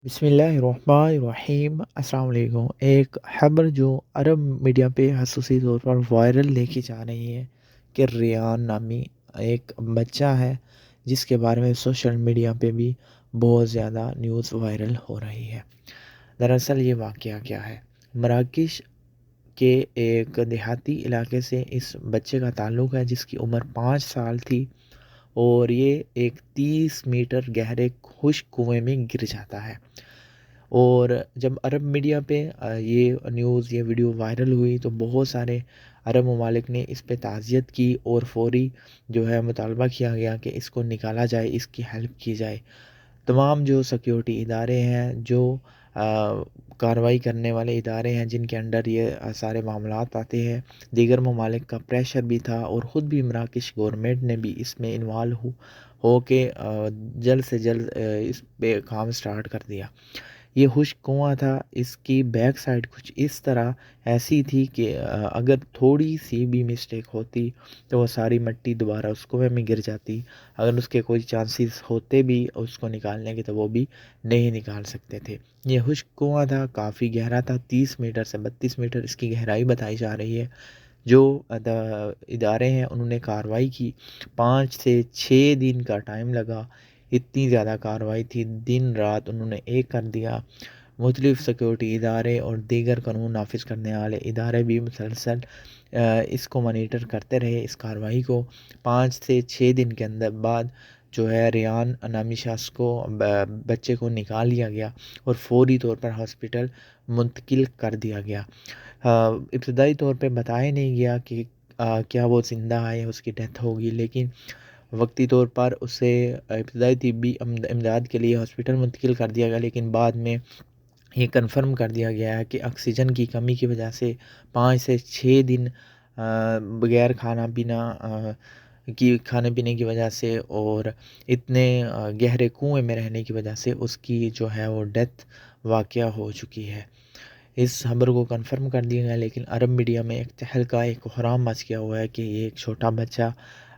बिस्मिल्लाहिर्रहमानिर्रहीम। अस्सलाम वालेकुम। एक खबर जो अरब मीडिया पे खसूसी तौर पर वायरल देखी जा रही है कि रियान नामी एक बच्चा है जिसके बारे में सोशल मीडिया पे भी बहुत ज़्यादा न्यूज़ वायरल हो रही है। दरअसल ये वाक़या क्या है, मराकश के एक देहाती इलाके से इस बच्चे का ताल्लुक़ है जिसकी उम्र 5 साल थी और ये एक 30 मीटर गहरे खुश्क कुएं में गिर जाता है। और जब अरब मीडिया पे ये न्यूज़ ये वीडियो वायरल हुई तो बहुत सारे अरब ममालिक ने इस पे ताज़ियत की और फ़ौरी जो है मुतालबा किया गया कि इसको निकाला जाए, इसकी हेल्प की जाए। तमाम जो सिक्योरिटी इदारे हैं, जो कार्रवाई करने वाले इदारे हैं जिनके अंडर ये सारे मामलात आते हैं, दीगर ममालिक का प्रेशर भी था और ख़ुद भी मराकश गवर्नमेंट ने भी इसमें इन्वॉल्व हो के जल्द से जल्द इस पे काम स्टार्ट कर दिया। ये खुश्क कुआँ था, इसकी बैक साइड कुछ इस तरह ऐसी थी कि अगर थोड़ी-सी भी मिस्टेक होती तो वो सारी मिट्टी दोबारा उस कुएँ में गिर जाती। अगर उसके कोई चांसेस होते भी उसको निकालने के तो वो भी नहीं निकाल सकते थे। ये खुश्क कुआँ था, काफ़ी गहरा था, 30 मीटर से 32 मीटर इसकी गहराई बताई जा रही है। जो इदारे हैं उन्होंने कार्रवाई की, 5 से 6 दिन का टाइम लगा। इतनी ज़्यादा कार्रवाई थी, दिन-रात उन्होंने एक कर दिया। मुख्तलिफ़ सिक्योरिटी इदारे और दीगर कानून नाफ़िज़ करने वाले इदारे भी मुसलसल इसको मॉनिटर करते रहे इस कार्रवाई को। 5 से 6 दिन के अंदर बाद जो है रियान नामी शख्स को बच्चे को निकाल लिया गया और फ़ौरी तौर पर हॉस्पिटल मुंतकिल कर दिया गया। इब्तदाई तौर पे बताया नहीं गया कि क्या वो ज़िंदा है या उसकी डेथ होगी, लेकिन वक्ती तौर पर उसे इब्तदाई तिब्बी इमदाद के लिए हॉस्पिटल मुंतकिल कर दिया गया, लेकिन बाद में ये कन्फर्म कर दिया गया है कि ऑक्सीजन की कमी की वजह से 5 से 6 दिन बगैर खाने पीने की वजह से और इतने गहरे कुएं में रहने की वजह से उसकी जो है वो डेथ वाक़या हो चुकी है। इस खबर को कन्फर्म कर दिया गया, लेकिन अरब मीडिया में एक तहलका एक कोहराम मच गया हुआ है कि ये एक छोटा बच्चा,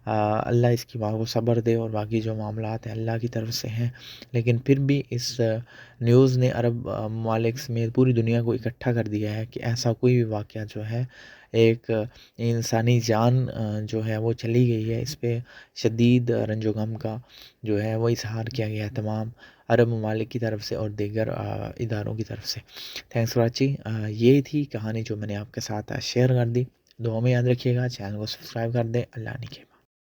अल्लाह इसकी माँ को सब्र दे और बाकी जो मामलात हैं अल्लाह की तरफ से हैं। लेकिन फिर भी इस न्यूज़ ने अरब ममालिक समेत पूरी दुनिया को इकट्ठा कर दिया है कि ऐसा कोई भी वाक़या जो है, एक इंसानी जान जो है वो चली गई है। इस पे शदीद रंजो गम का जो है वो इज़हार किया गया है तमाम अरब ममालिक की तरफ से और दीगर इदारों की तरफ से। Thanks for watching. यही थी कहानी जो मैंने आपके साथ शेयर कर दी। दुआ में याद रखिएगा, चैनल को सब्सक्राइब कर दें। अल्लाह ने के